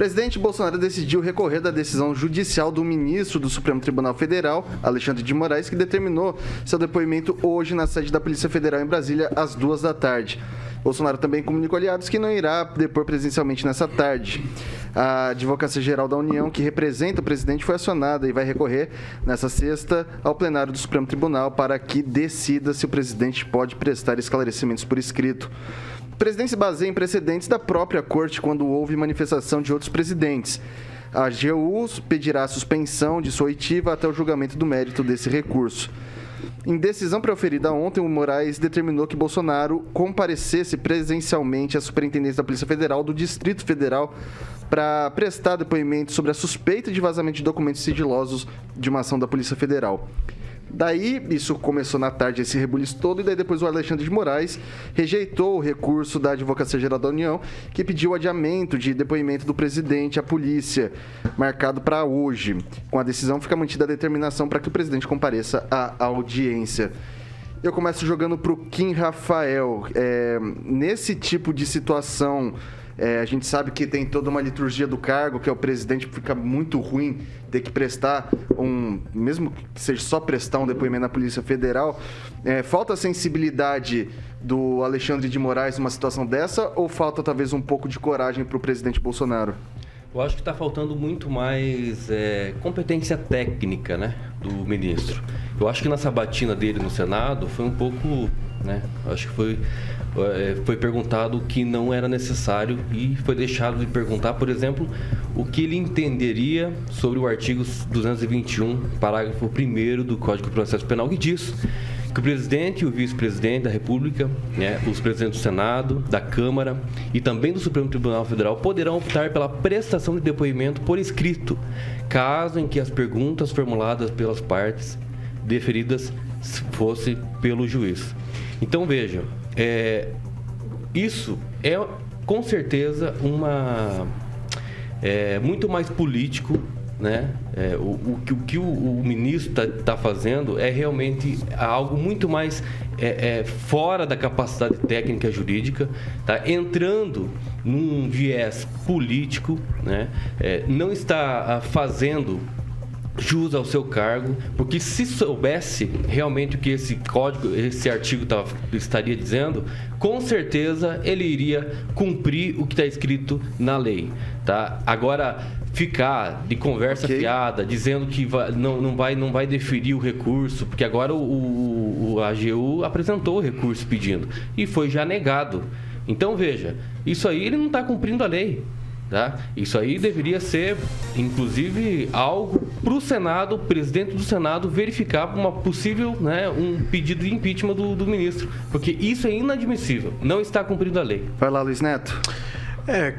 presidente Bolsonaro decidiu recorrer da decisão judicial do ministro do Supremo Tribunal Federal, Alexandre de Moraes, que determinou seu depoimento hoje na sede da Polícia Federal em Brasília, às 14h. Bolsonaro também comunicou aliados que não irá depor presencialmente nessa tarde. A Advocacia Geral da União, que representa o presidente, foi acionada e vai recorrer nessa sexta ao plenário do Supremo Tribunal para que decida se o presidente pode prestar esclarecimentos por escrito. O presidente se baseia em precedentes da própria corte quando houve manifestação de outros presidentes. A AGU pedirá a suspensão de sua oitiva até o julgamento do mérito desse recurso. Em decisão proferida ontem, o Moraes determinou que Bolsonaro comparecesse presencialmente à Superintendência da Polícia Federal do Distrito Federal para prestar depoimento sobre a suspeita de vazamento de documentos sigilosos de uma ação da Polícia Federal. Daí, isso começou na tarde, esse rebuliço todo, e daí depois o Alexandre de Moraes rejeitou o recurso da Advocacia Geral da União, que pediu o adiamento de depoimento do presidente à polícia, marcado para hoje. Com a decisão, fica mantida a determinação para que o presidente compareça à audiência. Eu começo jogando para o Kim Rafael. Nesse tipo de situação, a gente sabe que tem toda uma liturgia do cargo, que é o presidente, fica muito ruim ter que prestar mesmo que seja só prestar um depoimento na Polícia Federal. Falta sensibilidade do Alexandre de Moraes numa situação dessa, ou falta talvez um pouco de coragem para o presidente Bolsonaro? Eu acho que está faltando muito mais competência técnica, né, do ministro. Eu acho que na sabatina dele no Senado foi um pouco, né, acho que foi perguntado o que não era necessário e foi deixado de perguntar, por exemplo, o que ele entenderia sobre o artigo 221, parágrafo 1º do Código de Processo Penal, que diz que o presidente e o vice-presidente da República, os presidentes do Senado, da Câmara e também do Supremo Tribunal Federal poderão optar pela prestação de depoimento por escrito, caso em que as perguntas formuladas pelas partes deferidas fossem pelo juiz. Então, vejam, isso é com certeza muito mais político, né? O que o ministro está fazendo é realmente algo muito mais fora da capacidade técnica jurídica, tá entrando num viés político, né? Não está fazendo jus ao seu cargo, porque se soubesse realmente o que esse artigo estaria dizendo, com certeza ele iria cumprir o que está escrito na lei, tá? Agora, ficar de conversa fiada, dizendo que não vai deferir o recurso, porque agora o AGU apresentou o recurso pedindo e foi já negado. Então, veja, isso aí ele não está cumprindo a lei. Tá? Isso aí deveria ser, inclusive, algo para o Senado, o presidente do Senado, verificar uma possível, um pedido de impeachment do ministro. Porque isso é inadmissível, não está cumprindo a lei. Vai lá, Luiz Neto.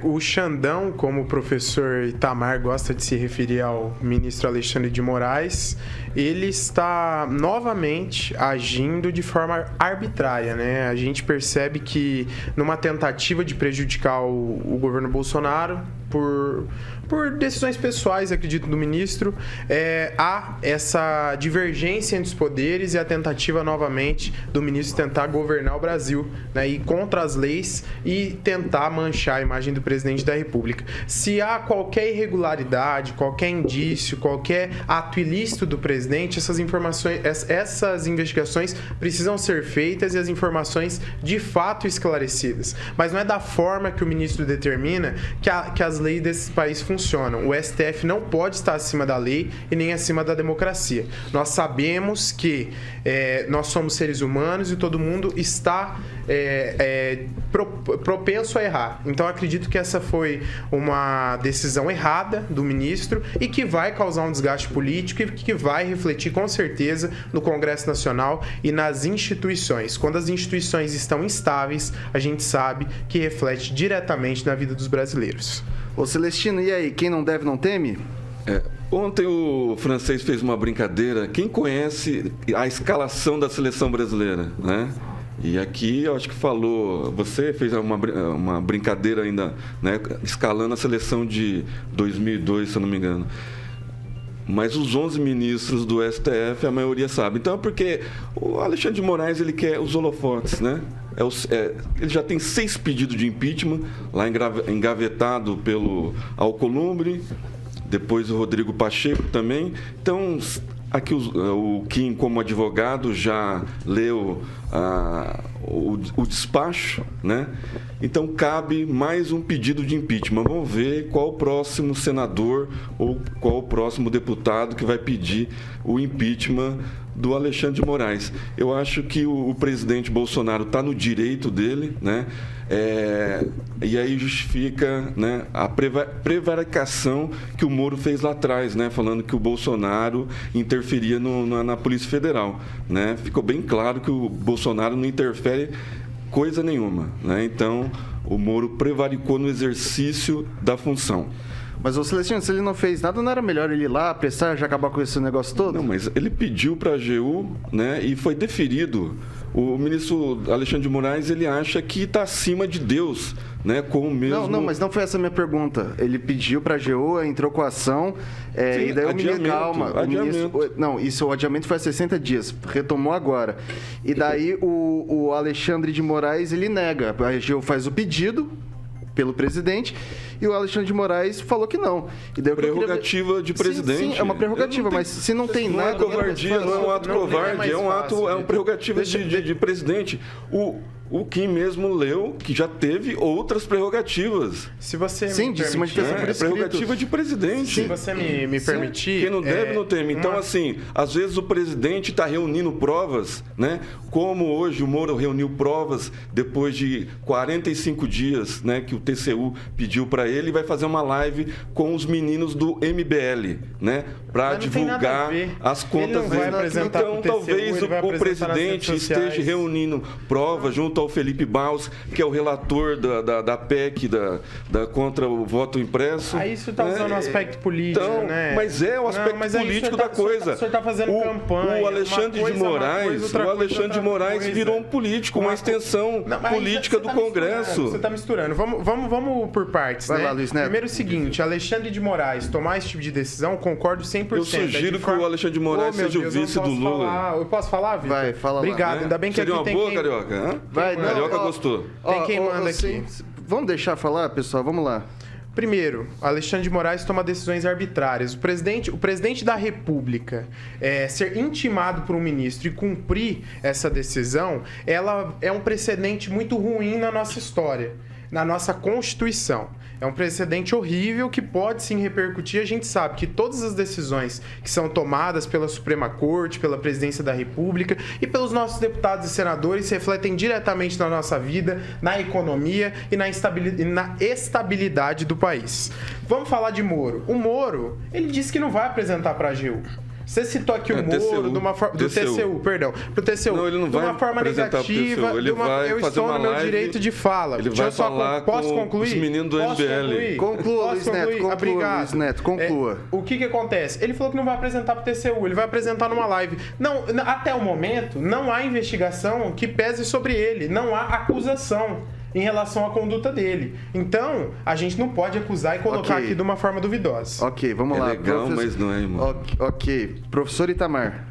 O Xandão, como o professor Itamar gosta de se referir ao ministro Alexandre de Moraes, ele está novamente agindo de forma arbitrária, né? A gente percebe que numa tentativa de prejudicar o governo Bolsonaro, por decisões pessoais, acredito, do ministro, há essa divergência entre os poderes e a tentativa novamente do ministro tentar governar o Brasil, né, ir contra as leis e tentar manchar a imagem do presidente da República. Se há qualquer irregularidade, qualquer indício, qualquer ato ilícito do presidente, essas investigações precisam ser feitas e as informações de fato esclarecidas. Mas não é da forma que o ministro determina que as leis desse país funcionam. O STF não pode estar acima da lei e nem acima da democracia. Nós sabemos que nós somos seres humanos e todo mundo está propenso a errar. Então, acredito que essa foi uma decisão errada do ministro e que vai causar um desgaste político e que vai refletir, com certeza, no Congresso Nacional e nas instituições. Quando as instituições estão instáveis, a gente sabe que reflete diretamente na vida dos brasileiros. Ô Celestino, e aí, quem não deve não teme? Ontem o francês fez uma brincadeira. Quem conhece a escalação da seleção brasileira, né? E aqui eu acho que você fez uma brincadeira ainda, né, escalando a seleção de 2002, se eu não me engano. Mas os 11 ministros do STF, a maioria sabe. Então, porque o Alexandre de Moraes, ele quer os holofotes, né? ele já tem 6 pedidos de impeachment, lá engavetado pelo Alcolumbre, depois o Rodrigo Pacheco também. Então, aqui o Kim, como advogado, já leu o despacho, né? Então, cabe mais um pedido de impeachment. Vamos ver qual o próximo senador ou qual o próximo deputado que vai pedir o impeachment do Alexandre de Moraes. Eu acho que o presidente Bolsonaro está no direito dele, né? E aí justifica, né, a prevaricação que o Moro fez lá atrás, né, falando que o Bolsonaro interferia na Polícia Federal, né? Ficou bem claro que o Bolsonaro não interfere coisa nenhuma, né? Então, o Moro prevaricou no exercício da função. Mas o Celestino, se ele não fez nada, não era melhor ele ir lá, apressar, já acabar com esse negócio todo? Não, mas ele pediu para a AGU, né, e foi deferido. O ministro Alexandre de Moraes, ele acha que está acima de Deus, né, com o mesmo... Não, mas não foi essa a minha pergunta. Ele pediu para a AGU, entrou com a ação, Sim, e daí o ministro... Calma. O adiamento foi há 60 dias, retomou agora. E daí o Alexandre de Moraes, ele nega. A AGU faz o pedido pelo presidente, e o Alexandre de Moraes falou que não. E daí prerrogativa de presidente. Sim, é uma prerrogativa, mas se não tem nada... Não é covardia, não é um ato covarde, é uma prerrogativa de presidente. O Kim mesmo leu que já teve outras prerrogativas. Se você de manifestação por escrito. Prerrogativa de presidente. Se você me permitir... Quem não deve, não teme. Então, assim, às vezes o presidente está reunindo provas, né? Como hoje o Moro reuniu provas depois de 45 dias, né, que o TCU pediu para ele, e vai fazer uma live com os meninos do MBL, né, para divulgar as contas dele. Então, talvez o presidente esteja reunindo provas junto ao Felipe Baus, que é o relator da PEC contra o voto impresso. Aí isso está usando o aspecto político, então, né? Mas é o aspecto político da coisa. O senhor está fazendo campanha. O Alexandre de Moraes virou um político, uma extensão política do Congresso. Você está misturando. Vamos por partes, Vai né? lá, Luiz Neto. Primeiro o seguinte, Alexandre de Moraes tomar esse tipo de decisão, concordo 100%. Eu sugiro que o Alexandre de Moraes seja o vice do Lula. Eu posso falar, Vitor? Vai, fala lá. Obrigado, ainda bem que Seria aqui uma tem boa, quem... Carioca? Vai, não, Carioca gostou. Tem quem manda aqui. Vamos deixar falar, pessoal? Vamos lá. Primeiro, Alexandre de Moraes toma decisões arbitrárias. O presidente da República ser intimado por um ministro e cumprir essa decisão, ela é um precedente muito ruim na nossa história, na nossa Constituição. É um precedente horrível que pode sim repercutir. A gente sabe que todas as decisões que são tomadas pela Suprema Corte, pela Presidência da República e pelos nossos deputados e senadores se refletem diretamente na nossa vida, na economia e na estabilidade do país. Vamos falar de Moro. O Moro, ele disse que não vai apresentar para a AGU. Você citou aqui o Moro de uma forma... Do TCU, perdão. Pro TCU. Não, ele não de uma vai forma negativa. Ele vai eu fazer estou uma no meu live, direito de fala. Ele vai falar posso com concluir? os meninos do MBL. Conclua, Luiz Neto. Obrigado. Luiz Neto, conclua. O que acontece? Ele falou que não vai apresentar pro TCU, ele vai apresentar numa live. Não, até o momento, não há investigação que pese sobre ele. Não há acusação em relação à conduta dele. Então, a gente não pode acusar e colocar aqui de uma forma duvidosa. Ok, vamos lá. Legal, mas não é, irmão. Ok. Professor Itamar.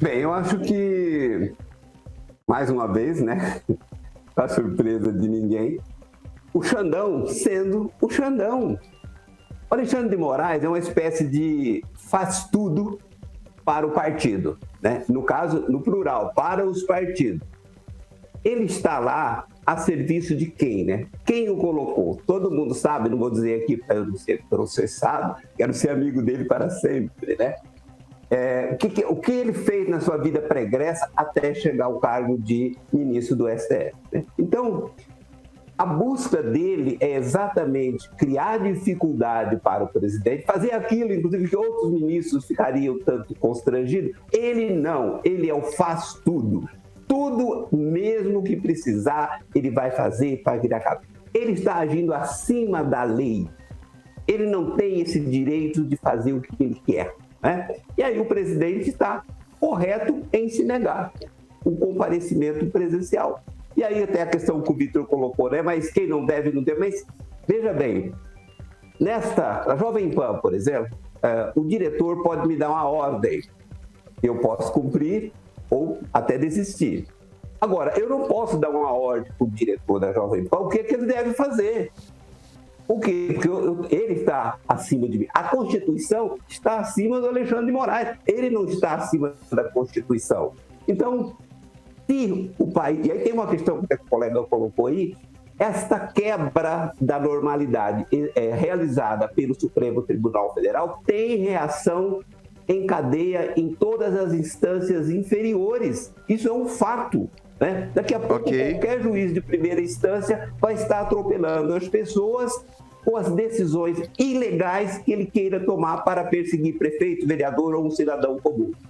Bem, eu acho que, mais uma vez, né, para surpresa de ninguém, o Xandão sendo o Xandão. O Alexandre de Moraes é uma espécie de faz tudo para o partido, né? No caso, no plural, para os partidos. Ele está lá a serviço de quem, né? Quem o colocou? Todo mundo sabe, não vou dizer aqui para eu não ser processado, quero ser amigo dele para sempre, né? O que ele fez na sua vida pregressa até chegar ao cargo de ministro do STF, né? Então, a busca dele é exatamente criar dificuldade para o presidente, fazer aquilo, inclusive, que outros ministros ficariam tanto constrangidos. Ele não, ele é o faz tudo. Tudo mesmo que precisar, ele vai fazer para virar cabeça. Ele está agindo acima da lei. Ele não tem esse direito de fazer o que ele quer, né? E aí o presidente está correto em se negar o comparecimento presencial. E aí até a questão que o Vitor colocou, né? Mas quem não deve, não deve. Mas, veja bem, a Jovem Pan, por exemplo, o diretor pode me dar uma ordem. Eu posso cumprir ou até desistir. Agora, eu não posso dar uma ordem para o diretor da Jovem Pan o que ele deve fazer. Por quê? Porque ele está acima de mim. A Constituição está acima do Alexandre de Moraes. Ele não está acima da Constituição. Então, se o país... E aí tem uma questão que o colega colocou aí. Esta quebra da normalidade realizada pelo Supremo Tribunal Federal tem reação em cadeia em todas as instâncias inferiores. Isso é um fato. Né? Daqui a pouco, qualquer juiz de primeira instância vai estar atropelando as pessoas com as decisões ilegais que ele queira tomar para perseguir prefeito, vereador ou um cidadão comum.